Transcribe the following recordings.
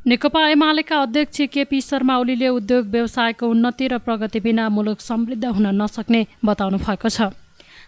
नेकपा एमालेका अध्यक्ष केपी शर्मा ओलीले उद्योग व्यवसायको उन्नति र प्रगति बिना मुलुक समृद्ध हुन नसक्ने बताउनु भएको छ।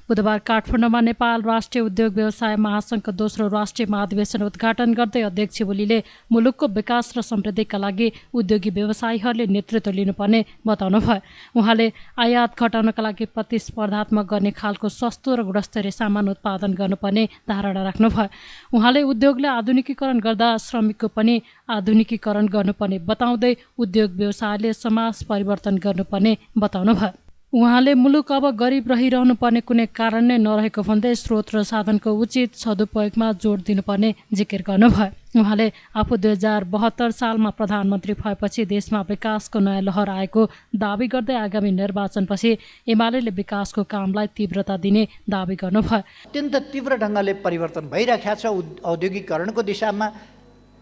बुधबार काठमाडौँमा नेपाल राष्ट्रिय उद्योग व्यवसाय महासङ्घको दोस्रो राष्ट्रिय महाधिवेशन उद्घाटन गर्दै अध्यक्ष ओलीले मुलुकको विकास र समृद्धिका लागि उद्योगी व्यवसायीहरूले नेतृत्व लिनुपर्ने बताउनुभयो। उहाँले आयात घटाउनका लागि प्रतिस्पर्धात्मक गर्ने खालको सस्तो र गुणस्तरीय सामान उत्पादन गर्नुपर्ने धारणा राख्नुभयो। उहाँले उद्योगले आधुनिकीकरण गर्दा श्रमिकको पनि आधुनिकीकरण गर्नुपर्ने बताउँदै उद्योग व्यवसायले समाज परिवर्तन गर्नुपर्ने बताउनुभयो। उहाँले मुलुक अब गरिब रहिरहनु पर्ने कुनै कारण नै नरहेको भन्दै स्रोत र साधनको उचित सदुपयोगमा जोड दिनुपर्ने जिकिर गर्नुभयो। उहाँले आफू 2072 सालमा प्रधानमन्त्री भएपछि देशमा विकासको नयाँ लहर आएको दावी गर्दै आगामी निर्वाचनपछि एमालेले विकासको कामलाई तीव्रता दिने दावी गर्नुभयो। अत्यन्त तीव्र ढङ्गले परिवर्तन भइरहेको छ औद्योगिकरणको दिशामा,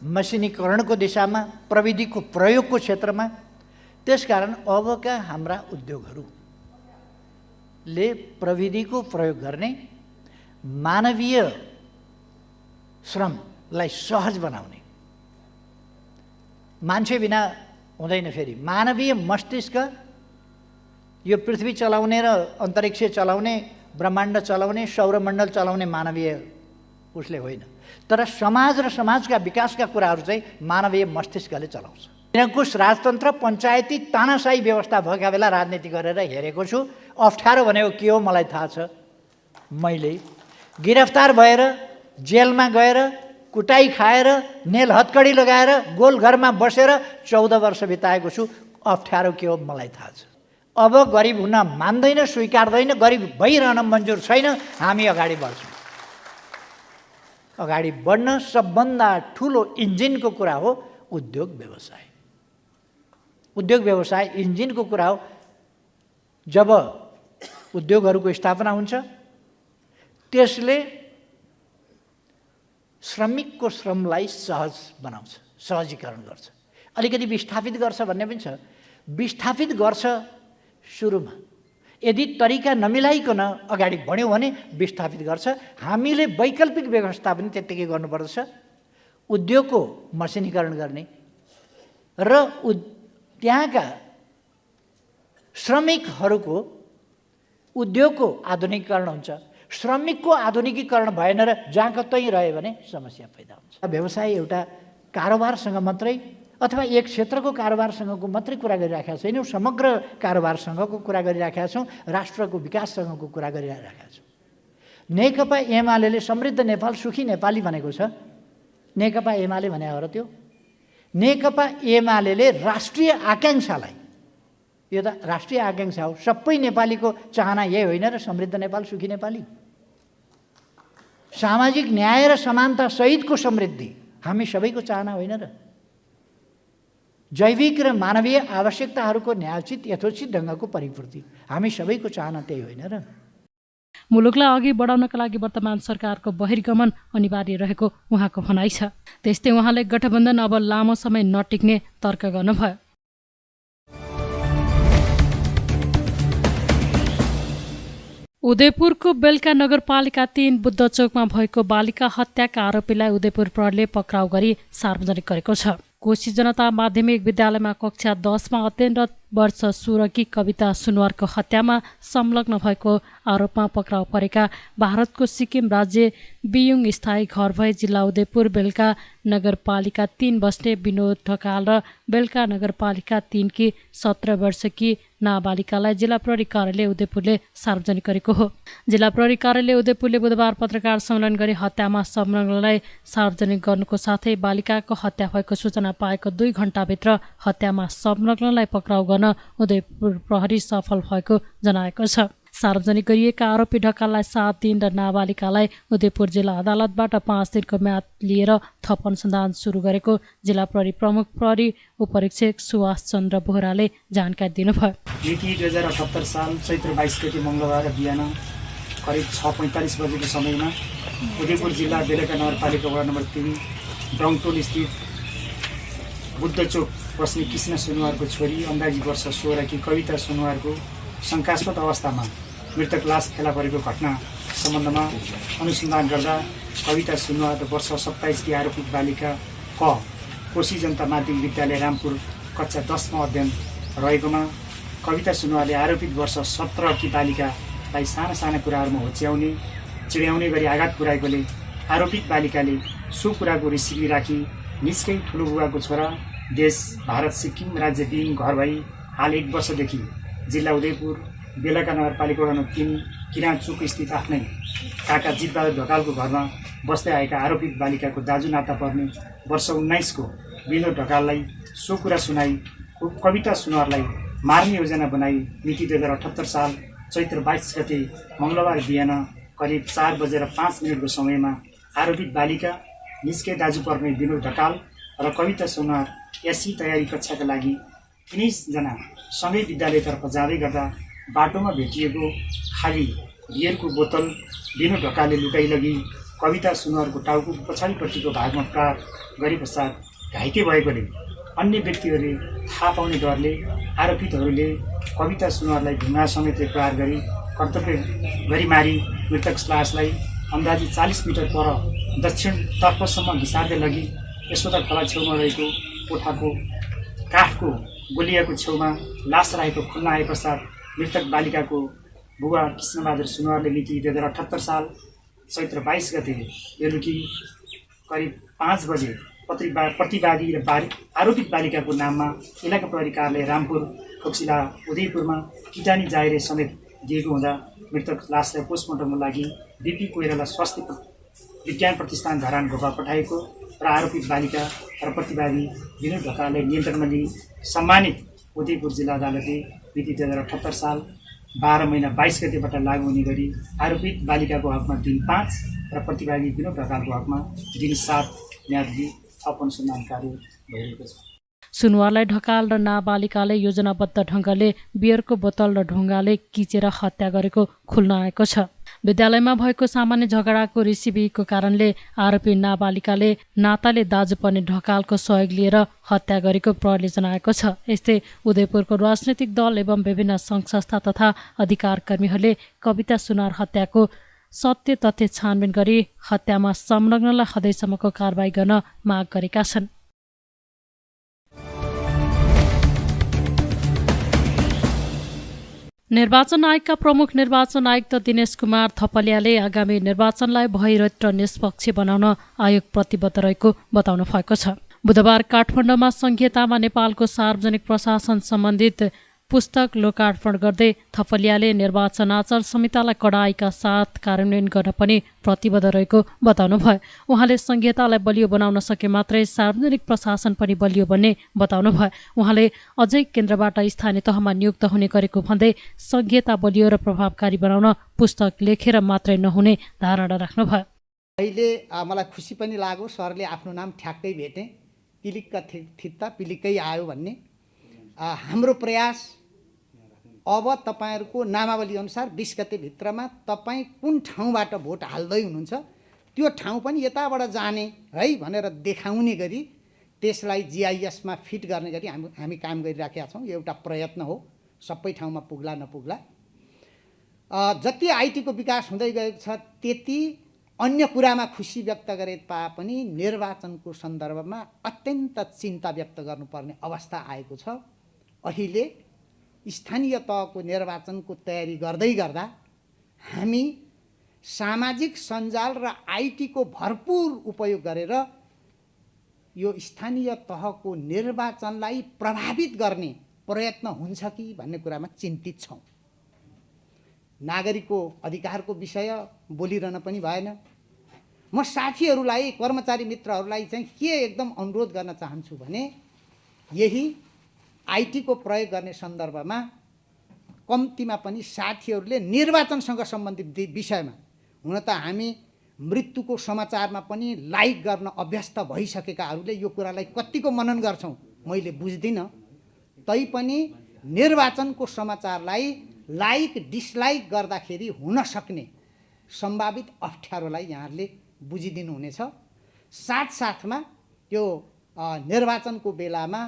मसिनीकरणको दिशामा, प्रविधिको प्रयोगको क्षेत्रमा। त्यसकारण अबका हाम्रा उद्योगहरूले प्रविधिको प्रयोग गर्ने, मानवीय श्रमलाई सहज बनाउने, मान्छे बिना हुँदैन। फेरि मानवीय मस्तिष्क यो पृथ्वी चलाउने र अन्तरिक्ष चलाउने, ब्रह्माण्ड चलाउने, सौरमण्डल चलाउने मानवीय उसले होइन, तर समाज र समाजका विकासका कुराहरू चाहिँ मानवीय मस्तिष्कले चलाउँछ। निरङ्कुश राजतन्त्र, पञ्चायती तानाशाही व्यवस्था भएका बेला राजनीति गरेर हेरेको छु। अप्ठ्यारो भनेको के हो मलाई थाहा छ। मैले गिरफ्तार भएर जेलमा गएर कुटाई खाएर नेल हतकडी लगाएर गोलघरमा बसेर 14 वर्ष बिताएको छु। अप्ठ्यारो के हो मलाई थाहा छ। अब गरिब हुन मान्दैन, स्वीकार्दैन, गरिब भइरहन मन्जुर छैन। हामी अगाडि बढ्छौँ। अगाडि बढ्न सबभन्दा ठुलो इन्जिनको कुरा हो उद्योग व्यवसाय। उद्योग व्यवसाय इन्जिनको कुरा हो। जब उद्योगहरूको स्थापना हुन्छ त्यसले श्रमिकको श्रमलाई सहज बनाउँछ, सहजीकरण गर्छ, अलिकति विस्थापित गर्छ भन्ने पनि छ। विस्थापित गर्छ सुरुमा, यदि तरिका नमिलाइकन अगाडि बढ्यौँ भने विस्थापित गर्छ। हामीले वैकल्पिक व्यवस्था पनि त्यत्तिकै गर्नुपर्दछ। उद्योगको मसिनीकरण गर्ने र त्यहाँका श्रमिकहरूको उद्योगको आधुनिकीकरण हुन्छ। श्रमिकको आधुनिकीकरण भएन र जहाँ कतै रह्यो भने समस्या पैदा हुन्छ। व्यवसाय एउटा कारोबारसँग मात्रै अथवा एक क्षेत्रको कारोबारसँगको मात्रै कुरा गरिराखेका छैनौँ, समग्र कारोबारसँगको कुरा गरिराखेका छौँ, राष्ट्रको विकाससँगको कुरा गरिराखेका छौँ। नेकपा एमाले समृद्ध नेपाल, सुखी नेपाली भनेको छ। नेकपा एमाले भने हो र त्यो। नेकपा एमाले राष्ट्रिय आकाङ्क्षालाई, यो त राष्ट्रिय आकाङ्क्षा हो, सबै नेपालीको चाहना यही होइन र समृद्ध नेपाल, सुखी नेपाली, सामाजिक न्याय र समानता सहितको समृद्धि हामी सबैको चाहना होइन र? जैविक र मानवीय आवश्यकताहरूको न्यायोचित यथोचित ढङ्गको परिपूर्ति हामी सबैको चाहना त्यही होइन र? मुलुकलाई अघि बढाउनका लागि वर्तमान सरकारको बहिर्गमन अनिवार्य रहेको उहाँको भनाइ छ। त्यस्तै उहाँले गठबन्धन अब लामो समय नटिक्ने तर्क गर्नुभयो। उदयपुरको बेलका नगरपालिका 3 बुद्धचोकमा भएको बालिका हत्याका आरोपीलाई उदयपुर प्रहरीले पक्राउ गरी सार्वजनिक गरेको छ। कोशी जनता माध्यमिक विद्यालयमा कक्षा 10 मा अध्ययनरत वर्ष 16 की कविता सुनवारको हत्यामा संलग्न भएको आरोपमा पक्राउ परेका भारतको सिक्किम राज्य बियुङ स्थायी घर भए जिल्ला उदयपुर बेलका नगरपालिका 3 बस्ने विनोद ढकाल र बेलका नगरपालिका 3 की 17 वर्षकी नाबालिकालाई जिल्ला प्रहरी कार्यालय उदयपुरले सार्वजनिक गरेको हो। जिल्ला प्रहरी कार्यालय उदयपुरले बुधबार पत्रकार सम्मेलन गरी हत्यामा संलग्नलाई सार्वजनिक गर्नुको साथै बालिकाको हत्या भएको सूचना पाएको 2 घण्टाभित्र हत्यामा संलग्नलाई पक्राउ गर्न उदयपुर प्रहरी सफल भएको जनाएको छ। सार्वजनिक गरिएका आरोपी ढकाललाई 7 दिन र नाबालिकालाई उदयपुर जिल्ला अदालतबाट 5 दिनको म्याद लिएर थप अनुसन्धान सुरु गरेको जिल्ला प्रहरी प्रमुख प्रहरी उपरीक्षक सुभाष चन्द्र बोहराले जानकारी दिनुभयो। मिति 2078 साल चैत्र 22 गते मङ्गलबार बिहान करिब 6:45 बजेको समयमा उदयपुर जिल्ला बेलका नगरपालिका वडा नम्बर 3 ब्रङटोल स्थित बुद्धचोक बस्ने कृष्ण सुनवारको छोरी अन्दाजी वर्ष 16 की कविता सुनवारको शङ्कास्पद अवस्थामा मृतक लास फेला परेको घटना सम्बन्धमा अनुसन्धान गर्दा कविता सुनवार वर्ष 27 की आरोपित बालिका क कोशी जनता माध्यमिक विद्यालय रामपुर कक्षा 10 मा अध्ययन रहेकोमा कविता सुनुवारले आरोपित वर्ष 17 की बालिकालाई साना साना कुराहरूमा होच्याउने चिड्याउने गरी आघात पुर्याएकोले आरोपित बालिकाले सो कुराको रिसिभी राखी निस्कै ठुलो बुवाको छोरा देश भारत सिक्किम राज्य दिइङ घर भई हाल 1 वर्षदेखि जिल्ला उदयपुर बेलका नगरपालिका वडा 3 किराँचोक स्थित आफ्नै काका जितबहादुर ढकालको घरमा बस्दै आएका आरोपित बालिकाको दाजु नाता पर्ने वर्ष 19 को विनोद ढकाललाई सो कुरा सुनाई कविता सुनुवारलाई मार्ने योजना बनाई मिति 2078 साल चैत्र 22 गते मङ्गलबार बिहान करिब 4:05 को समयमा आरोपित बालिका निस्के दाजु पर्ने विनोद ढकाल र कविता सुनुवार एससी तयारी कक्षाका लागि 19 जना सँगै विद्यालयतर्फ जाँदै गर्दा बाटोमा भेटिएको खाली बियरको बोतल विनोद ढकालले लुकाइ लगी कविता सुनुवारको टाउको पछाडिपट्टिको भागमा प्रहार गरे पश्चात घाइते भएकोले अन्य व्यक्तिहरूले थाहा पाउने डरले आरोपितहरूले कविता सुनुवारलाई ढुङ्गा समेत प्रहार गरी कर्तव्य गरी मारी मृतक लासलाई अन्दाजी 40 मिटर पर दक्षिणतर्फसम्म घिसार्दै लगी यशोदा खोला छेउमा रहेको कोठाको काठको गोलियाको छेउमा लास रहेको खुल्न आए पश्चात मृतक बालिकाको बुबा कृष्णबहादुर सुनुवारले मिति 2078 साल चैत्र 22 गते बेलुकी करिब 5 बजे प्रतिवादी र आरोपित बालिकाको नाममा इलाका प्रहरी कार्यालय रामपुर खोक्सिला उदयपुरमा किटानी जाहेर समेत दिएको हुँदा मृतक लासलाई पोस्टमार्टमको लागि बिपी कोइराला स्वास्थ्य विज्ञान प्रतिष्ठान धरान घोपा पठाएको र आरोपित बालिका र प्रतिवादी विनोद ढकाललाई नियन्त्रणमा लिई सम्मानित उदयपुर जिल्ला अदालतले मिति 2078 साल 12 महिना 22 गतेबाट लागू हुने गरी आरोपित बालिकाको हकमा दिन 5 र प्रतिवादी विनोद ढकालको हकमा दिन 7 म्याद दिई थप अनुसन्धान कार्य भइरहेको छ। सुनुवारलाई ढकाल र नाबालिकाले योजनाबद्ध ढङ्गले बियरको बोतल र ढुङ्गाले किचेर हत्या गरेको खुल्न आएको छ। विद्यालयमा भएको सामान्य झगडाको रिसिभीको कारणले आरोपी नाबालिकाले नाताले दाजु पर्ने ढकालको सहयोग लिएर हत्या गरेको प्रहरीले जनाएको छ। यस्तै उदयपुरको राजनैतिक दल एवं विभिन्न सङ्घ संस्था तथा अधिकारकर्मीहरूले कविता सुनुवार हत्याको सत्य तथ्य छानबिन गरी हत्यामा संलग्नलाई हदैसम्मको कारबाही गर्न माग गरेका छन्। निर्वाचन आयोगका प्रमुख निर्वाचन आयुक्त दिनेश कुमार थपलियाले आगामी निर्वाचनलाई भयरहित र निष्पक्ष बनाउन आयोग प्रतिबद्ध रहेको बताउनु भएको छ। बुधबार काठमाडौँमा संघीयतामा नेपालको सार्वजनिक प्रशासन सम्बन्धित पुस्तक लोकार्पण गर्दै थपलियाले निर्वाचन आचार संहितालाई कडाइका साथ कार्यान्वयन गर्न पनि प्रतिबद्ध रहेको बताउनुभयो। उहाँले संघीयतालाई बलियो बनाउन सके मात्रै सार्वजनिक प्रशासन पनि बलियो बन्ने बताउनुभयो। उहाँले अझै केन्द्रबाट स्थानीय तहमा नियुक्त हुने गरेको भन्दै संघीयता बलियो र प्रभावकारी बनाउन पुस्तक लेखेर मात्रै नहुने धारणा राख्नुभयो। अहिले मलाई खुसी पनि लाग्यो, सरले आफ्नो नाम ठ्याक्कै भेटे, पिलिक्क थित्ता पिलिक्कै आयो भन्ने। हाम्रो प्रयास अब तपाईहरुको नामावली अनुसार 20 गते भित्रमा तपाई कुन ठाउँबाट भोट हाल्दै हुनुहुन्छ त्यो ठाउँ पनि यताबाट जाने है भनेर देखाउने गरी त्यसलाई जीआईएसमा फिट गर्ने गरी हामी काम गरिराखेका छौं। यो एउटा प्रयत्न हो, सबै ठाउँमा पुग्ला नपुग्ला। जति आईटीको विकास हुँदै गएको छ त्यति अन्य कुरामा खुसी व्यक्त गरे तापनि निर्वाचनको सन्दर्भमा अत्यन्त चिन्ता व्यक्त गर्नुपर्ने अवस्था आएको छ। अहिले स्थानीय तहको निर्वाचनको तयारी गर्दै गर्दा हामी सामाजिक सञ्जाल र आईटीको भरपूर उपयोग गरेर यो स्थानीय तहको निर्वाचनलाई प्रभावित गर्ने प्रयत्न हुन्छ कि भन्ने कुरामा चिन्तित छौं। नागरिकको अधिकारको विषय बोलिरहन पनि भएन। म साथीहरूलाई, कर्मचारी मित्रहरूलाई चाहिँ के एकदम अनुरोध गर्न चाहन्छु भने यही आईटीको प्रयोग गर्ने सन्दर्भमा कम्तीमा पनि साथीहरूले निर्वाचनसँग सम्बन्धित विषयमा, हुन त हामी मृत्युको समाचारमा पनि लाइक गर्न अभ्यस्त भइसकेकाहरूले यो कुरालाई कतिको मनन गर्छौं मैले बुझ्दिनँ, तैपनि निर्वाचनको समाचारलाई लाइक डिसलाइक गर्दाखेरि हुन सक्ने सम्भावित अप्ठ्यारोलाई यहाँहरूले बुझिदिनु हुनेछ। साथसाथमा त्यो निर्वाचनको बेलामा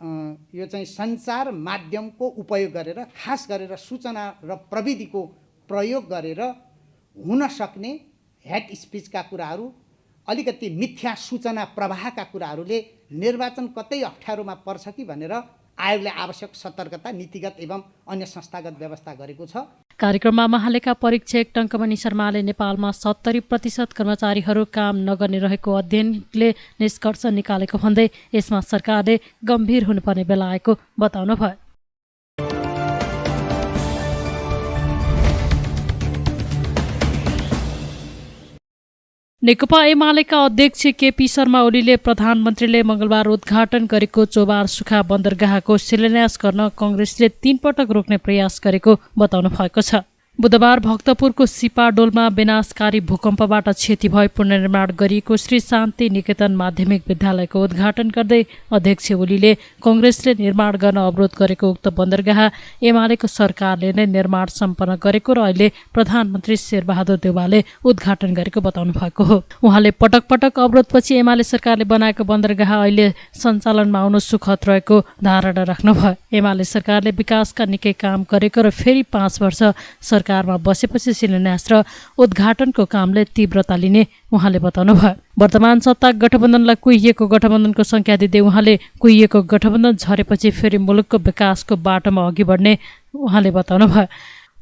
यो चाहिँ सञ्चार माध्यमको उपयोग गरेर, खास गरेर सूचना र प्रविधिको प्रयोग गरेर हुन सक्ने हेट स्पिचका कुराहरू अलिकति मिथ्या सूचना प्रवाहका कुराहरूले निर्वाचन कतै अप्ठ्यारोमा पर्छ कि भनेर आयोगले आवश्यक सतर्कता नीतिगत एवं अन्य संस्थागत व्यवस्था गरेको छ। कार्यक्रममा महालेखा परीक्षक टङ्कमणि शर्माले नेपालमा 70% कर्मचारीहरू काम नगर्ने रहेको अध्ययनले निष्कर्ष निकालेको भन्दै यसमा सरकारले गम्भीर हुनुपर्ने बेला आएको बताउनुभयो। नेकपा एमालेका अध्यक्ष केपी शर्मा ओलीले प्रधानमन्त्रीले मंगलबार उद्घाटन गरेको चोबार सुखा बन्दरगाहको शिलान्यास गर्न कांग्रेसले 3 पटक रोक्ने प्रयास गरेको बताउनु भएको छ। बुधबार भक्तपुरको सिपाडोलमा विनाशकारी भूकम्पबाट क्षति भई पुनर्निर्माण गरिएको श्री शान्ति निकेतन माध्यमिक विद्यालयको उद्घाटन गर्दै अध्यक्ष ओलीले कांग्रेसले निर्माण गर्न अवरोध गरेको उक्त बन्दरगाह एमालेको सरकारले नै निर्माण सम्पन्न गरेको र अहिले प्रधानमन्त्री शेरबहादुर देउवाले उद्घाटन गरेको बताउनु भएको हो। उहाँले पटक पटक अवरोधपछि एमाले सरकारले बनाएको बन्दरगाह अहिले सञ्चालनमा आउनु सुखद रहेको धारणा राख्नुभयो। एमाले सरकारले विकासका निकै काम गरेको र फेरि 5 वर्ष सरकारमा बसेपछि शिलान्यास र उद्घाटनको कामले तीव्रता लिने उहाँले बताउनुभयो। वर्तमान सत्ता गठबन्धनलाई कुहिएको गठबन्धनको संख्या दिँदै उहाँले कुहिएको गठबन्धन झरेपछि फेरि मुलुकको विकासको बाटोमा अघि बढ्ने उहाँले बताउनुभयो।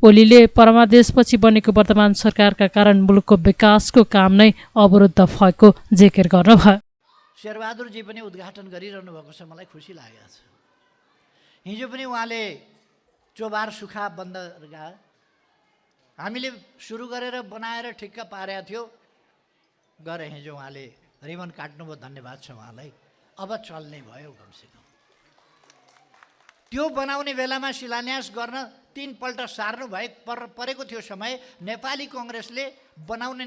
ओलीले परमादेशपछि बनेको वर्तमान सरकारका कारण मुलुकको विकासको काम नै अवरुद्ध भएको जिकिर गर्नुभयो। शेरबहादुरजी पनि उद्घाटन गरिरहनु भएको छ, मलाई खुसी लागेको छ। हिजो पनि उहाँले चोबार सुखा बन्दरगाह हामीले सुरु गरेर बनाएर ठिक्क पारेको थियो, गरे हिजो उहाँले रिबन काट्नुभयो, धन्यवाद छ उहाँलाई। अब चल्ने भयो कमसेकम। त्यो बनाउने बेलामा शिलान्यास गर्न 3 पल्ट सार्नु परेको थियो समय। नेपाली कांग्रेसले बनाउनै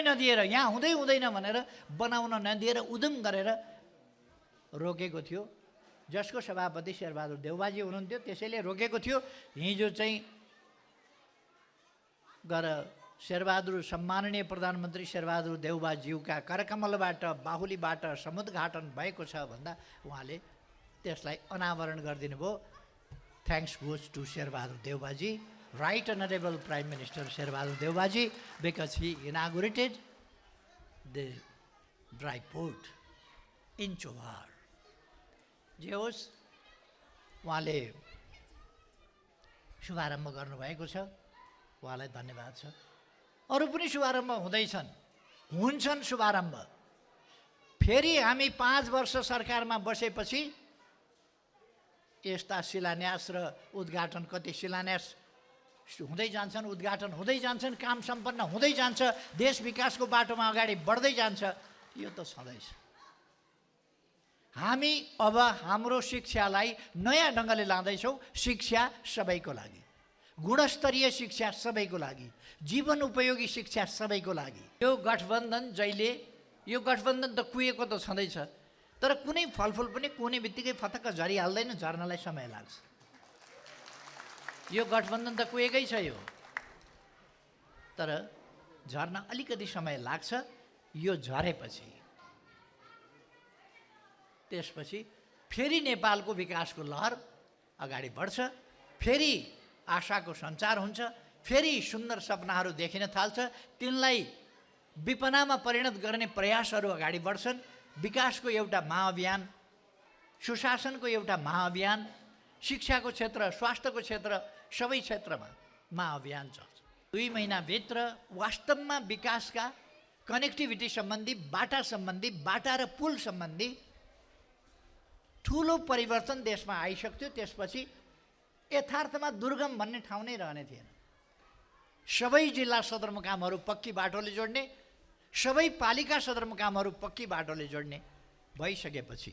नदिएर यहाँ हुँदै हुँदैन भनेर बनाउन नदिएर उद्यम गरेर रोकेको थियो, जसको सभापति शेरबहादुर देउवाजी हुनुहुन्थ्यो, त्यसैले रोकेको थियो। हिजो चाहिँ गएर शेरबहादुर सम्माननीय प्रधानमन्त्री शेरबहादुर देउवाज्यूका करकमलबाट बाहुलीबाट समुद्घाटन भएको छ भन्दा उहाँले त्यसलाई अनावरण गरिदिनु भयो। Thanks goes to Sher Bahadur देउवाजी, right honourable prime minister Sher Bahadur देउवाजी, because Hee inaugurated the dry port in Chobhar. जे होस्, उहाँले शुभारम्भ गर्नुभएको छ, उहाँलाई धन्यवाद छ। अरू पनि शुभारम्भ हुन्छन् शुभारम्भ। फेरि हामी 5 वर्ष सरकारमा बसेपछि यस्ता शिलान्यास र उद्घाटन, कति शिलान्यास हुँदै जान्छन्, उद्घाटन हुँदै जान्छन्, काम सम्पन्न हुँदै जान्छ, देश विकासको बाटोमा अगाडि बढ्दै जान्छ। यो त छँदैछ। हामी अब हाम्रो शिक्षालाई नयाँ ढङ्गले लाँदैछौँ। शिक्षा सबैको लागि, गुणस्तरीय शिक्षा सबैको लागि, जीवन उपयोगी शिक्षा सबैको लागि। यो गठबन्धन त कुहिएको त छँदैछ, तर कुनै फलफुल पनि कुनै बित्तिकै फतक्क झरिहाल्दैन, झर्नलाई समय लाग्छ। यो गठबन्धन त कुहेकै छ यो, तर झर्न अलिकति समय लाग्छ। यो झरेपछि त्यसपछि फेरि नेपालको विकासको लहर अगाडि बढ्छ, फेरि आशाको सञ्चार हुन्छ, फेरि सुन्दर सपनाहरू देखिन थाल्छ, तिनलाई विपनामा परिणत गर्ने प्रयासहरू अगाडि बढ्छन्। विकासको एउटा महाअभियान, सुशासनको एउटा महाअभियान, शिक्षाको क्षेत्र, स्वास्थ्यको क्षेत्र, सबै क्षेत्रमा महाअभियान चल्छ। 2 महिनाभित्र वास्तवमा विकासका कनेक्टिभिटी सम्बन्धी, बाटा सम्बन्धी, बाटा र पुल सम्बन्धी ठुलो परिवर्तन देशमा आइसक्थ्यो। त्यसपछि यथार्थमा दुर्गम भन्ने ठाउँ नै रहने थिएन। सबै जिल्ला सदरमुकामहरू पक्की बाटोले जोड्ने, सबै पालिका सदरमुकामहरू पक्की बाटोले जोड्ने भइसकेपछि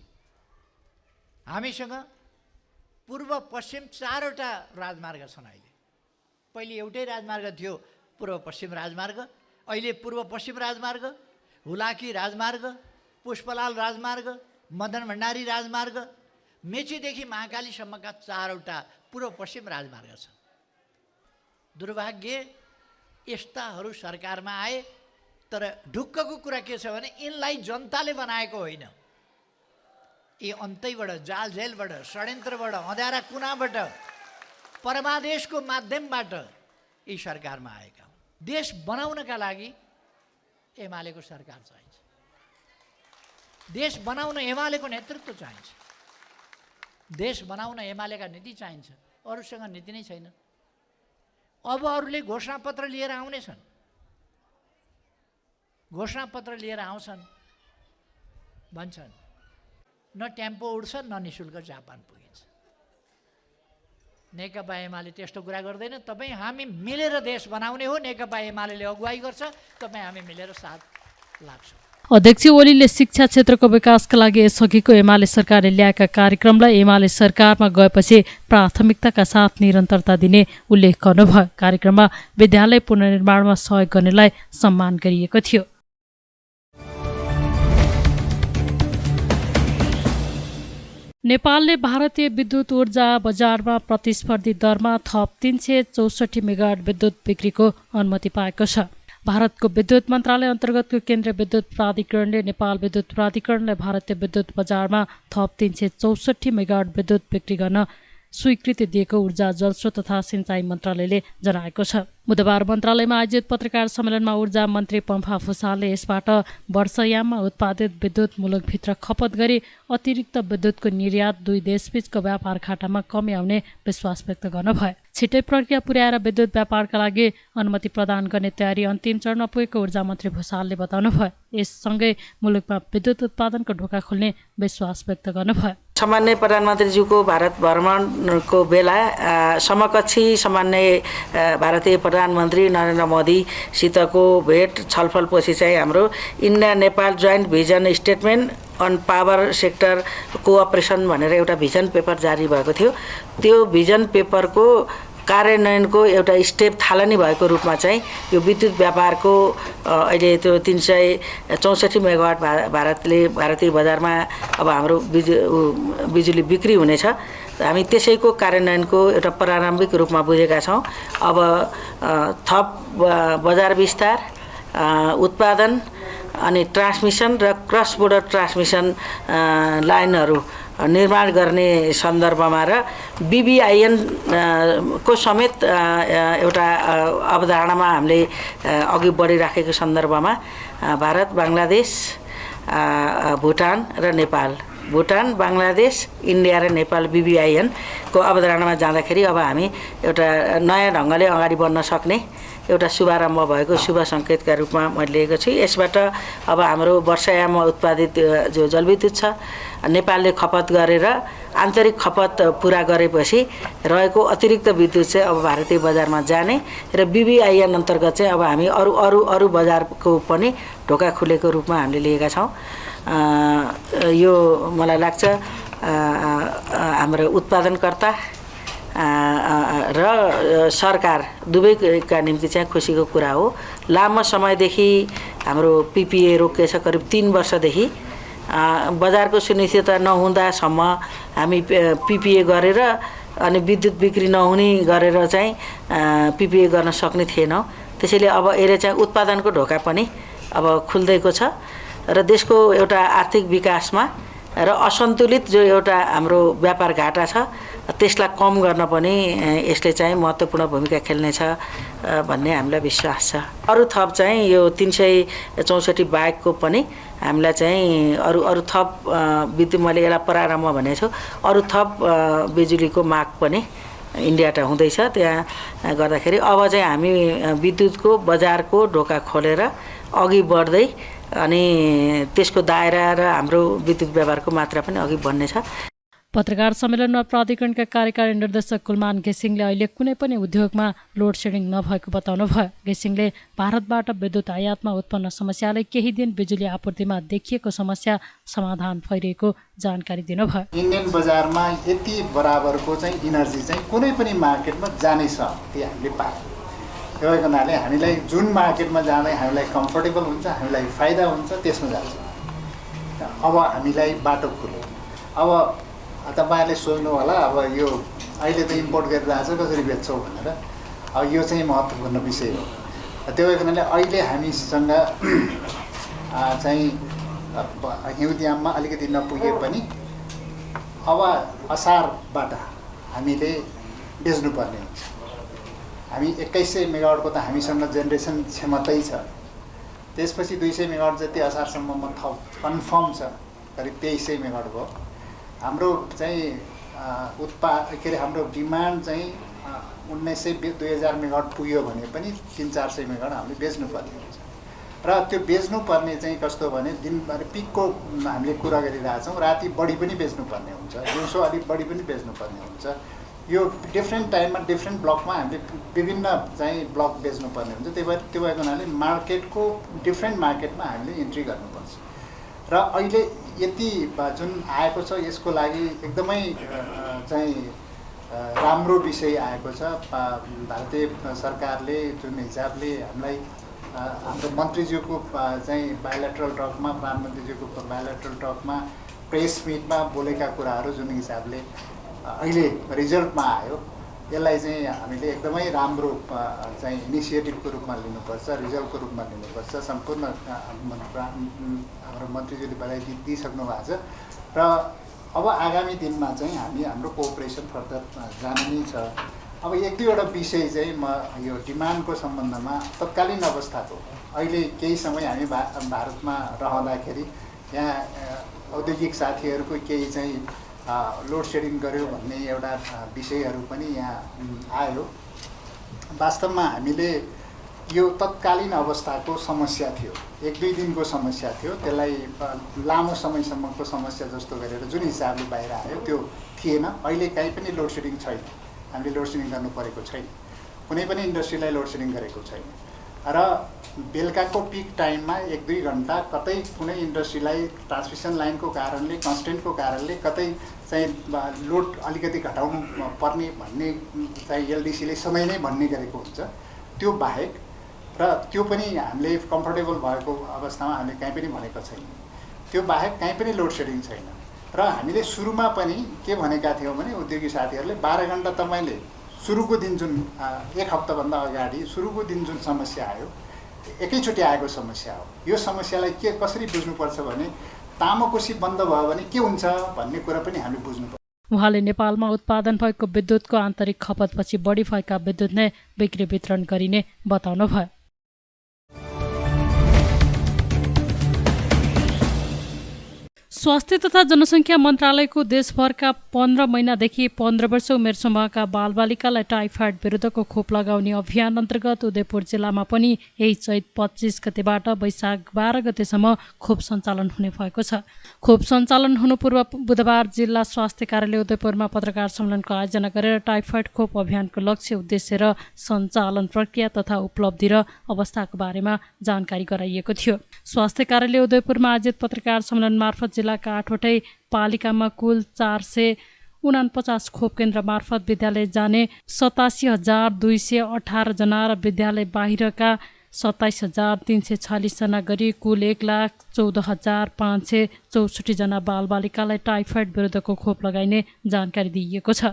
हामीसँग पूर्व पश्चिम 4वटा राजमार्ग छन्। पहिले एउटै राजमार्ग थियो, पूर्व पश्चिम राजमार्ग। अहिले पूर्व पश्चिम राजमार्ग, हुलाकी राजमार्ग, पुष्पलाल राजमार्ग, मदन भण्डारी राजमार्ग, मेचीदेखि महाकालीसम्मका 4वटा पूर्व पश्चिम राजमार्ग छन्। दुर्भाग्य यस्ताहरू सरकारमा आए, तर ढुक्कको कुरा के छ भने यिनलाई जनताले बनाएको होइन। यी अन्तैबाट, जालझेलबाट, षड्यन्त्रबाट, अँध्यारा कुनाबाट, परमादेशको माध्यमबाट यी सरकारमा आएका हुन्। देश बनाउनका लागि एमालेको सरकार चाहिन्छ। देश बनाउन एमालेको नेतृत्व चाहिन्छ। देश बनाउन एमालेका नीति चाहिन्छ। अरूसँग नीति नै छैन। अब अरूले घोषणापत्र लिएर आउनेछन्। घोषणापत्र लिएर आउँछन्, भन्छन् न टेम्पो उड्छ न निशुल्क जापान पुगिन्छ। नेकपा एमाले त्यस्तो कुरा गर्दैन। तपाईँ हामी मिलेर देश बनाउने हो। नेकपा एमाले अगुवाई गर्छ, तपाईँ हामी मिलेर साथ लाग्छौँ। अध्यक्ष ओलीले शिक्षा क्षेत्रको विकासका लागि यसअघिको एमाले सरकारले ल्याएका कार्यक्रमलाई एमाले सरकारमा गएपछि प्राथमिकताका साथ निरन्तरता दिने उल्लेख गर्नुभयो। कार्यक्रममा विद्यालय पुनर्निर्माणमा सहयोग गर्नेलाई सम्मान गरिएको थियो। नेपालले भारतीय विद्युत ऊर्जा बजारमा प्रतिस्पर्धी दरमा थप 364 मेगावाट विद्युत बिक्रीको अनुमति पाएको छ। भारतको विद्युत मन्त्रालय अन्तर्गतको केन्द्रीय विद्युत प्राधिकरणले नेपाल विद्युत प्राधिकरणलाई भारतीय विद्युत बजारमा थप 364 मेगावाट विद्युत बिक्री गर्न स्वीकृति दिएको ऊर्जा जलस्रोत तथा सिंचाई मन्त्रालयले जनाएको छ। बुधबार मन्त्रालयमा आयोजित पत्रकार सम्मेलनमा ऊर्जा मन्त्री पम्फा भुसालले यसबाट वर्षयाममा उत्पादित विद्युत मुलुकभित्र खपत गरी अतिरिक्त विद्युतको निर्यात दुई देशबीचको व्यापार खाटामा कमी आउने विश्वास व्यक्त गर्नुभयो। छिटै प्रक्रिया पुर्याएर विद्युत व्यापारका लागि अनुमति प्रदान गर्ने तयारी अन्तिम चरणमा पुगेको ऊर्जा मन्त्री भुसालले बताउनुभयो। यससँगै मुलुकमा विद्युत उत्पादनको ढोका खोल्ने विश्वास व्यक्त गर्नुभयो। सामान्य प्रधानमन्त्रीज्यूको भारत भ्रमणको बेला समकक्षी सामान्य भारतीय प्रधानमन्त्री नरेन्द्र मोदीसितको भेट छलफलपछि चाहिँ हाम्रो India Nepal joint vision statement on power sector cooperation भनेर एउटा भिजन पेपर जारी भएको थियो। त्यो भिजन पेपरको कार्यान्वयनको एउटा स्टेप थालनी भएको रूपमा चाहिँ यो विद्युत व्यापारको अहिले त्यो 364 मेगावाट भारतीय बजारमा अब हाम्रो बिजुली बिक्री हुनेछ। हामी त्यसैको कार्यान्वयनको एउटा प्रारम्भिक रूपमा बुझेका छौँ। अब थप बजार विस्तार, उत्पादन अनि ट्रान्समिसन र क्रस बोर्डर ट्रान्समिसन लाइनहरू निर्माण गर्ने सन्दर्भमा र BBIN को समेत एउटा अवधारणामा हामीले अघि बढिराखेको सन्दर्भमा भारत, बङ्गलादेश, भुटान र नेपाल, भुटान, बङ्गलादेश, इन्डिया र नेपाल BBIN को अवधारणामा जाँदाखेरि अब हामी एउटा नयाँ ढङ्गले अगाडि बढ्न सक्ने एउटा शुभारम्भ भएको शुभ सङ्केतका रूपमा मैले लिएको छु। यसबाट अब हाम्रो वर्षयाममा उत्पादित जो जलविद्युत छ नेपालले खपत गरेर आन्तरिक खपत पुरा गरेपछि रहेको अतिरिक्त विद्युत चाहिँ अब भारतीय बजारमा जाने र BBIN अन्तर्गत चाहिँ अब हामी अरू बजारको पनि ढोका खुलेको रूपमा हामीले लिएका छौँ। यो मलाई लाग्छ हाम्रो उत्पादनकर्ता र सरकार दुवैका निम्ति चाहिँ खुसीको कुरा हो। लामो समयदेखि हाम्रो PPA रोकिएछ, करिब 3 वर्षदेखि बजारको सुनिश्चितता नहुँदासम्म हामी PPA गरेर अनि विद्युत बिक्री नहुने गरेर चाहिँ PPA गर्न सक्ने थिएनौँ। त्यसैले अब यसले चाहिँ उत्पादनको ढोका पनि अब खुल्दैको छ र देशको एउटा आर्थिक विकासमा र असन्तुलित जो एउटा हाम्रो व्यापार घाटा छ त्यसलाई कम गर्न पनि यसले चाहिँ महत्त्वपूर्ण भूमिका खेल्नेछ भन्ने हामीलाई विश्वास छ। अरू थप चाहिँ यो 364 बाहेकको पनि हामीलाई चाहिँ अरू थप विद्युत, मैले यसलाई प्रारम्भ भनेको छु, अरू थप बिजुलीको माग पनि इन्डियाबाट हुँदैछ। त्यहाँ गर्दाखेरि अब चाहिँ हामी विद्युतको बजारको ढोका खोलेर अघि बढ्दै अनि त्यसको दायरा र हाम्रो विद्युत व्यापारको मात्रा पनि अघि बढ्नेछ। पत्रकार सम्मेलनमा प्राधिकरणका कार्यकारी निर्देशक कुलमान घिसिङले अहिले कुनै पनि उद्योगमा लोड सेडिङ नभएको बताउनु भयो। घिसिङले भारतबाट विद्युत आयातमा उत्पन्न समस्याले केही दिन बिजुली आपूर्तिमा देखिएको समस्या समाधान भइरहेको जानकारी दिनुभयो। इन्डियन बजारमा यति बराबरको चाहिँ इनर्जी चाहिँ कुनै पनि मार्केटमा जानै छ त्यो हामीले पाएको। त्यो हुनाले हामीलाई जुन मार्केटमा जाँदै हामीलाई कम्फर्टेबल हुन्छ, हामीलाई फाइदा हुन्छ, त्यसमा जान्छ। अब हामीलाई बाटो खुल्यो। अब तपाईँहरूले सोच्नु होला अब यो अहिले त इम्पोर्ट गरिरहेको छ, कसरी बेच्छौ भनेर। अब यो चाहिँ महत्त्वपूर्ण विषय हो। त्यो हुनाले अहिले हामीसँग चाहिँ हिउँदयाममा अलिकति नपुगे पनि अब असारबाट हामीले बेच्नुपर्ने हुन्छ। हामी 2100 मेगावाटको त हामीसँग जेनेरेसन क्षमतै छ। त्यसपछि 200 मेगावाट जति असारसम्ममा थप कन्फर्म छ, करिब 2300 मेगावाट भयो। हाम्रो चाहिँ के अरे हाम्रो डिमान्ड चाहिँ 2000 मेगावाट पुग्यो भने पनि 300-400 मेगावाट हामीले बेच्नुपर्ने हुन्छ। र त्यो बेच्नुपर्ने चाहिँ कस्तो भने दिनभरि पिकको हामीले कुरा गरिरहेछौँ, राति बढी पनि बेच्नुपर्ने हुन्छ, दिउँसो अलिक बढी पनि बेच्नुपर्ने हुन्छ। यो डिफ्रेन्ट टाइममा डिफ्रेन्ट ब्लकमा हामीले विभिन्न चाहिँ ब्लक बेच्नुपर्ने हुन्छ। त्यो भएको हुनाले मार्केटको डिफ्रेन्ट मार्केटमा हामीले इन्ट्री गर्नुपर्छ। र अहिले यति जुन आएको छ यसको लागि एकदमै चाहिँ राम्रो विषय आएको छ। भारतीय सरकारले जुन हिसाबले हामीलाई हाम्रो मन्त्रीज्यूको चाहिँ बायोलेटरल टकमा, प्रधानमन्त्रीज्यूको बायोलेटरल टकमा, प्रेस मिटमा बोलेका कुराहरू जुन हिसाबले अहिले रिजल्टमा आयो, यसलाई चाहिँ हामीले एकदमै राम्रो चाहिँ इनिसिएटिभको रूपमा लिनुपर्छ, रिजल्टको रूपमा लिनुपर्छ। सम्पूर्ण हाम्रो मन्त्रीज्यूले बधाई दिइसक्नु भएको छ र अब आगामी दिनमा चाहिँ हाम्रो कोअपरेसन फर्दर जानु नै छ। अब 1-2वटा विषय चाहिँ म यो डिमान्डको सम्बन्धमा तत्कालीन अवस्थाको अहिले केही समय हामी भारतमा रहँदाखेरि यहाँ औद्योगिक साथीहरूको केही चाहिँ लोड सेडिङ गर्यो भन्ने एउटा विषयहरू पनि यहाँ आयो। वास्तवमा हामीले यो तत्कालीन अवस्थाको समस्या थियो, 1-2 दिनको समस्या थियो, त्यसलाई लामो समयसम्मको समस्या जस्तो गरेर जुन हिसाबले बाहिर आयो त्यो थिएन। अहिले कहीँ पनि लोड सेडिङ छैन, हामीले लोड सेडिङ गर्नु परेको छैन, कुनै पनि इन्डस्ट्रीलाई लोड सेडिङ गरेको छैन। र बेलुकाको पिक टाइममा 1-2 घन्टा कतै कुनै इन्डस्ट्रीलाई ट्रान्समिसन लाइनको कारणले, कन्स्टेन्टको कारणले कतै चाहिँ लोड अलिकति घटाउनु पर्ने भन्ने चाहिँ एलडिसीले समय नै भन्ने गरेको हुन्छ। त्यो बाहेक र त्यो पनि हामीले कम्फर्टेबल भएको अवस्थामा हामीले कहीँ पनि भनेको छैन। त्यो बाहेक कहीँ पनि लोड सेडिङ छैन। र हामीले सुरुमा पनि के भनेका थियौँ भने उद्योगी साथीहरूले 12 घन्टा तपाईँले सुरुको दिन जुन 1 हप्ताभन्दा अगाडि सुरुको दिन जुन समस्या आयो, एकैचोटि आएको समस्या हो। यो समस्यालाई कसरी बुझ्नुपर्छ भने तामाकोसी बन्द भयो भने के हुन्छ भन्ने कुरा पनि हामीले बुझ्नुपर्छ। उहाँले नेपालमा उत्पादन भएको विद्युतको आन्तरिक खपतपछि बढी भएका विद्युत नै बिक्री वितरण गरिने बताउनुभयो। स्वास्थ्य तथा जनसङ्ख्या मन्त्रालयको देशभरका 15 महिनादेखि 15 वर्ष उमेर समूहका बालबालिकालाई टाइफाइड विरुद्धको खोप लगाउने अभियान अन्तर्गत उदयपुर जिल्लामा पनि यही चैत 25 गतेबाट वैशाख 12 गतेसम्म खोप सञ्चालन हुने भएको छ। खोप सञ्चालन हुनु पूर्व बुधबार जिल्ला स्वास्थ्य कार्यालय उदयपुरमा पत्रकार सम्मेलनको आयोजना गरेर टाइफाइड खोप अभियानको लक्ष्य, उद्देश्य र सञ्चालन प्रक्रिया तथा उपलब्धि र अवस्थाको बारेमा जानकारी गराइएको थियो। स्वास्थ्य कार्यालय उदयपुरमा आयोजित पत्रकार सम्मेलन मार्फत जिल्लाका 8वटै पालिकामा कुल 449 खोप केन्द्र मार्फत विद्यालय जाने 87,218 जना र विद्यालय बाहिरका 27,346 जना गरी कुल 1,14,564 जना बालबालिकालाई टाइफाइड विरुद्धको खोप लगाइने जानकारी दिइएको छ।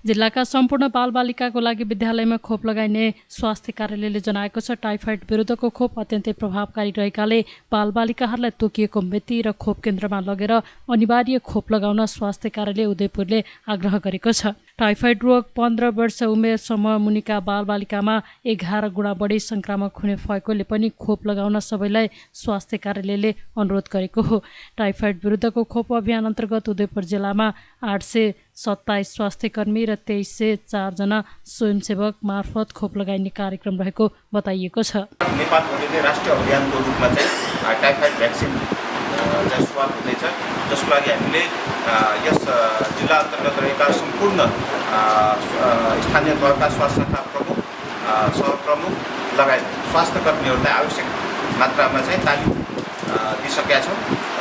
जिल्लाका सम्पूर्ण बालबालिकाको लागि विद्यालयमा खोप लगाइने स्वास्थ्य कार्यालयले जनाएको छ। टाइफाइड विरुद्धको खोप अत्यन्तै प्रभावकारी रहेकाले बालबालिकाहरूलाई तोकिएको मिति र खोप केन्द्रमा लगेर अनिवार्य खोप लगाउन स्वास्थ्य कार्यालय उदयपुरले आग्रह गरेको छ। टाइफाइड रोग 15 वर्ष उमेर समूह मुनिका बालबालिकामा 11 गुणा बढी संक्रामक हुने भएकोले पनि खोप लगाउन सबैलाई स्वास्थ्य कार्यालयले अनुरोध गरेको हो। टाइफाइड विरुद्धको खोप अभियान अन्तर्गत उदयपुर जिल्लामा 827 स्वास्थ्यकर्मी र 2304 जना स्वयंसेवक मार्फत खोप लगाइने कार्यक्रम रहेको बताइएको छ। नेपालभरिले राष्ट्रिय अभियानको रूपमा चाहिँ टाइफाइड भ्याक्सिन चाहिँ सुरुवात हुँदैछ, जसको लागि हामीले यस जिल्ला अन्तर्गत रहेका सम्पूर्ण स्थानीय तहका स्वास्थ्य शाखा प्रमुख, सहप्रमुख लगायत स्वास्थ्य कर्मीहरूलाई आवश्यक मात्रामा चाहिँ तालिम दिइसकेका छौँ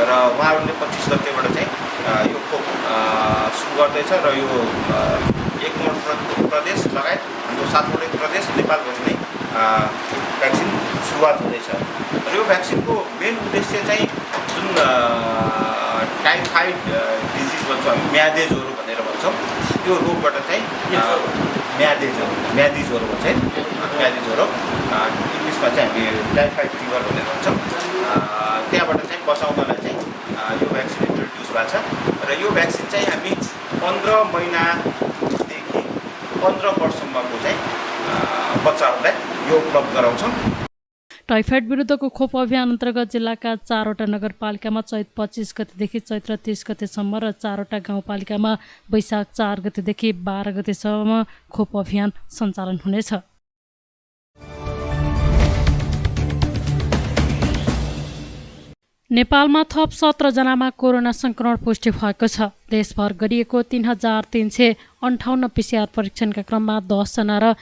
र उहाँहरूले 25 गतेबाट चाहिँ यो खोप सुरु गर्दैछ र यो 1 प्रदेश लगायत हाम्रो 7वटै प्रदेश नेपालभरि नै भ्याक्सिन सुरुवात हुँदैछ। र यो भ्याक्सिनको मेन उद्देश्य चाहिँ जुन टाइफाइड डिजिज भन्छौँ हामी, म्यादे ज्वरो भनेर भन्छौँ, त्यो रोगबाट चाहिँ म्यादी ज्वरो भन्छ है, म्यादी ज्वरो इङ्ग्लिसमा चाहिँ हामी टाइफाइड फिभर भनेर भन्छौँ, त्यहाँबाट चाहिँ बचाउनलाई चाहिँ यो भ्याक्सिन इन्ट्रोड्युस भएको छ। र यो भ्याक्सिन चाहिँ हामी 15 महिनादेखि 15 वर्षसम्मको चाहिँ बच्चाहरूलाई यो उपलब्ध गराउँछौँ। टाइफाइड विरुद्धको खोप अभियान अन्तर्गत जिल्लाका 4वटा नगरपालिकामा चैत 25 गतेदेखि चैत्र 30 गतेसम्म र 4वटा गाउँपालिकामा वैशाख 4 गतेदेखि 12 गतेसम्म खोप अभियान सञ्चालन हुनेछ। नेपालमा थप 17 जनामा कोरोना संक्रमण पुष्टि भएको छ। देशभर गरिएको 3358 PCR परीक्षणका क्रममा 10 जना र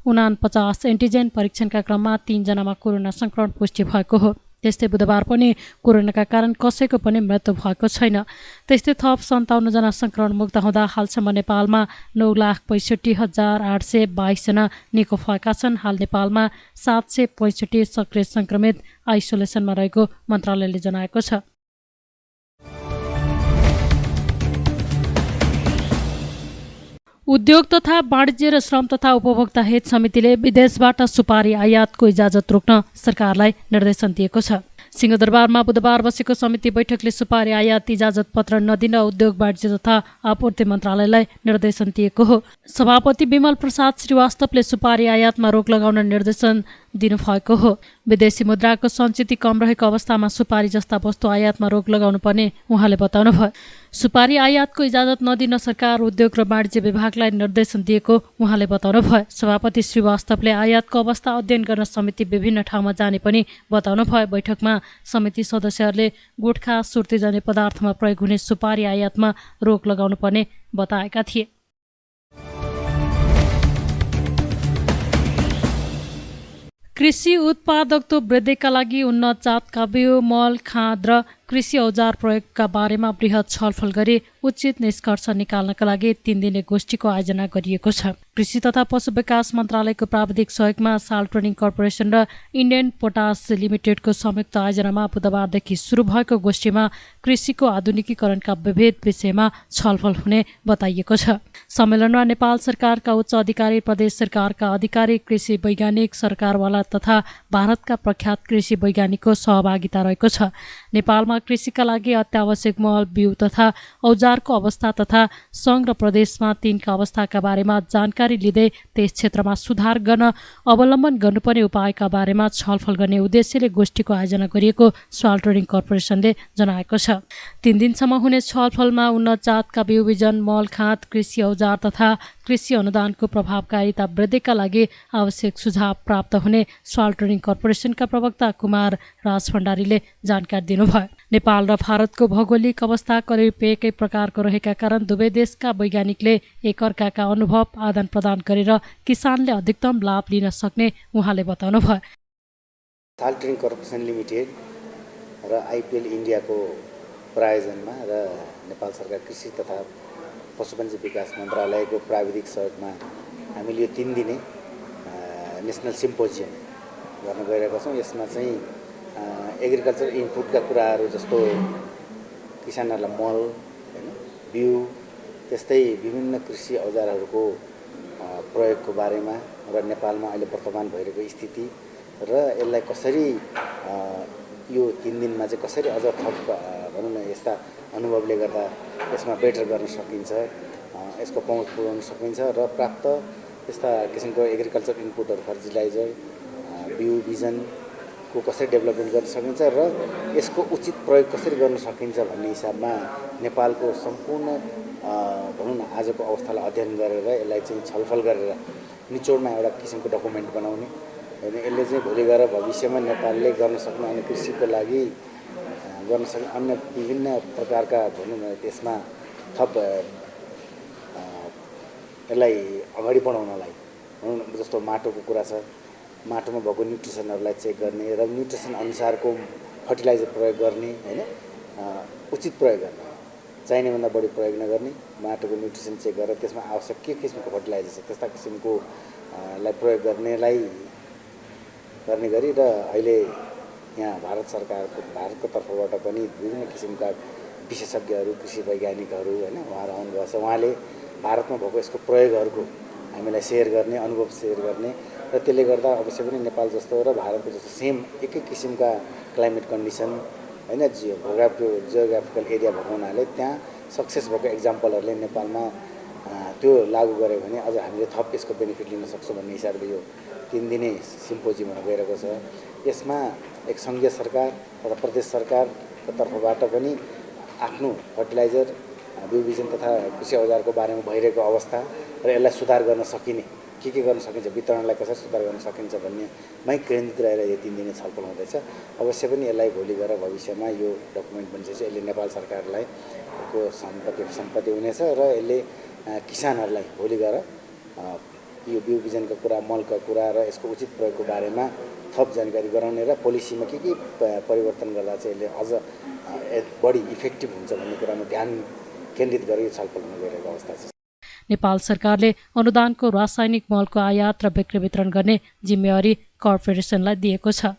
1449 एन्टिजेन परीक्षणका क्रममा 3 जनामा कोरोना संक्रमण पुष्टि भएको हो। त्यस्तै बुधबार पनि कोरोनाका कारण कसैको पनि मृत्यु भएको छैन। त्यस्तै थप 57 जना संक्रमण मुक्त हुँदा हालसम्म नेपालमा 9,65,822 जना निको भएका छन्। हाल नेपालमा 765 सक्रिय संक्रमित आइसोलेसनमा रहेको मन्त्रालयले जनाएको छ। उद्योग तथा वाणिज्य र श्रम तथा उपभोक्ता हित समितिले विदेशबाट सुपारी आयातको इजाजत रोक्न सरकारलाई निर्देशन दिएको छ। सिंहदरबारमा बुधबार बसेको समिति बैठकले सुपारी आयात इजाजत पत्र नदिन उद्योग वाणिज्य तथा आपूर्ति मन्त्रालयलाई निर्देशन दिएको हो। सभापति विमल प्रसाद श्रीवास्तवले सुपारी आयातमा रोक लगाउन निर्देशन दिनुभएको हो। विदेशी मुद्राको सञ्चित कम रहेको अवस्थामा सुपारी जस्ता वस्तु आयातमा रोक लगाउनु पर्ने उहाँले बताउनुभयो। सुपारी आयातको इजाजत नदिन सरकार उद्योग र वाणिज्य विभागलाई निर्देशन दिएको उहाँले बताउनुभयो। सभापति श्रीवास्तवले आयातको अवस्था अध्ययन गर्न समिति विभिन्न ठाउँमा जाने पनि बताउनुभयो। बैठकमा समिति सदस्यहरूले गुटखा सुर्तीजन्य पदार्थमा प्रयोग हुने सुपारी आयातमा रोक लगाउनु पर्ने बताएका थिए। कृषि उत्पादकत्व वृद्धिका लागि उन्नत जातका बिउ, मल, खाद र कृषि औजार प्रयोगका बारेमा बृहत छलफल गरी उचित निष्कर्ष निकाल्नका लागि 3 दिने गोष्ठीको आयोजना गरिएको छ। कृषि तथा पशु विकास मन्त्रालयको प्राविधिक सहयोगमा साल ट्रेडिङ कर्पोरेसन र इन्डियन पोटास लिमिटेडको संयुक्त आयोजनामा बुधबारदेखि सुरु भएको गोष्ठीमा कृषिको आधुनिकीकरणका विविध विषयमा छलफल हुने बताइएको छ। सम्मेलनमा नेपाल सरकारका उच्च अधिकारी, प्रदेश सरकारका अधिकारी, कृषि वैज्ञानिक, सरकारवाला तथा भारतका प्रख्यात कृषि वैज्ञानिकको सहभागिता रहेको छ। नेपालमा कृषिका लागि अत्यावश्यक मल, बिउ तथा औजारको अवस्था तथा सङ्घ र प्रदेशमा तिनका अवस्थाका बारेमा जानकारी लिँदै त्यस क्षेत्रमा सुधार गर्न अवलम्बन गर्नुपर्ने उपायका बारेमा छलफल गर्ने उद्देश्यले गोष्ठीको आयोजना गरिएको साल ट्रेडिङ कर्पोरेसनले जनाएको छ। 3 दिनसम्म हुने छलफलमा उन्नत जातका बिउ बिजन, मल, खाद, कृषि औजार तथा कृषि अनुदानको प्रभावकारिता वृद्धिका लागि आवश्यक सुझाव प्राप्त हुने साल ट्रेडिङ कर्पोरेसनका प्रवक्ता कुमार राज भण्डारीले जानकारी दिनुभयो। नेपाल र भारतको भौगोलिक अवस्था करिब एकै प्रकारको रहेका कारण दुवै देशका वैज्ञानिकले एकअर्काका अनुभव आदान प्रदान गरेर किसानले अधिकतम लाभ लिन सक्ने उहाँले बताउनुभयो। साल ट्रेडिङ कर्पोरेसन लिमिटेड र आइपिएल इन्डियाको प्रायोजनमा र नेपाल सरकार कृषि तथा पशुपन्छी विकास मन्त्रालयको प्राविधिक सहयोगमा हामीले यो 3 दिने नेसनल सिम्पोजियम गर्न गइरहेका छौँ। यसमा चाहिँ एग्रिकल्चर इनपुटका कुराहरू जस्तो किसानहरूलाई मल, बिउ, त्यस्तै विभिन्न कृषि औजारहरूको प्रयोगको बारेमा र नेपालमा अहिले वर्तमान भइरहेको स्थिति र यसलाई कसरी यो 3 दिनमा चाहिँ कसरी अझ थप भनौँ न यस्ता अनुभवले गर्दा यसमा बेटर गर्न सकिन्छ, यसको पहुँच पुर्याउन सकिन्छ र प्राप्त यस्ता किसिमको एग्रिकल्चर इनपुटहरू, फर्टिलाइजर, बिउ बिजनको कसरी डेभलपमेन्ट गर्न सकिन्छ र यसको उचित प्रयोग कसरी गर्न सकिन्छ भन्ने हिसाबमा नेपालको सम्पूर्ण भनौँ न आजको अवस्थालाई अध्ययन गरेर यसलाई चाहिँ छलफल गरेर निचोडमा एउटा किसिमको डकुमेन्ट बनाउने होइन। यसले चाहिँ भोलि गएर भविष्यमा नेपालले गर्न सक्ने अनि कृषिको लागि गर्न सक्ने अन्य विभिन्न प्रकारका भनौँ न त्यसमा थप यसलाई अगाडि बढाउनलाई भनौँ न जस्तो माटोको कुरा छ, माटोमा भएको न्युट्रिसनहरूलाई चेक गर्ने र न्युट्रिसन अनुसारको फर्टिलाइजर प्रयोग गर्ने होइन, उचित प्रयोग गर्ने, चाहिने भन्दा बढी प्रयोग नगर्ने, माटोको न्युट्रिसन चेक गरेर त्यसमा आवश्यक के किसिमको फर्टिलाइजर छ त्यस्ता किसिमको लाई प्रयोग गर्ने गरी र अहिले यहाँ भारतको तर्फबाट पनि विभिन्न किसिमका विशेषज्ञहरू, कृषि वैज्ञानिकहरू होइन उहाँहरू आउनुभएको छ। उहाँले भारतमा भएको यसको प्रयोगहरूको हामीलाई सेयर गर्ने, अनुभव सेयर गर्ने र त्यसले गर्दा अवश्य पनि नेपाल जस्तो र भारतको जस्तो सेम एकै किसिमका क्लाइमेट कन्डिसन होइन, जियोग्राफिकल एरिया भएको हुनाले त्यहाँ सक्सेस भएको एक्जाम्पलहरूले नेपालमा त्यो लागू गऱ्यो भने अझ हामीले थप यसको बेनिफिट लिन सक्छौँ भन्ने हिसाबले यो 3 दिने सिम्पोजियम हुन गइरहेको छ। यसमा एक सङ्घीय सरकार तथा प्रदेश सरकारको तर्फबाट पनि आफ्नो फर्टिलाइजर, बिउ बिजन तथा कृषि औजारको बारेमा भइरहेको अवस्था र यसलाई सुधार गर्न सकिने के गर्न सकिन्छ, वितरणलाई कसरी सुधार गर्न सकिन्छ भन्नेमै केन्द्रित रहेर यो 3 दिने छलफल हुँदैछ। अवश्य पनि यसलाई भोलि गएर भविष्यमा यो डकुमेन्ट बनिसकेपछि यसले नेपाल सरकारलाई को सम्पत्ति हुनेछ र यसले किसानहरूलाई भोलि गएर यो बिउ बिजनको कुरा, मलका कुरा र यसको उचित प्रयोगको बारेमा थप जानकारी गराउने र पोलिसीमा के परिवर्तन गर्दा चाहिँ यसले अझ बढी इफेक्टिभ हुन्छ भन्ने कुरामा ध्यान केन्द्रित गरेर यो छलफल हुन गइरहेको अवस्था छ। नेपाल सरकारले अनुदानको रासायनिक मलको आयात र बिक्री वितरण गर्ने जिम्मेवारी कर्पोरेसनलाई दिएको छ।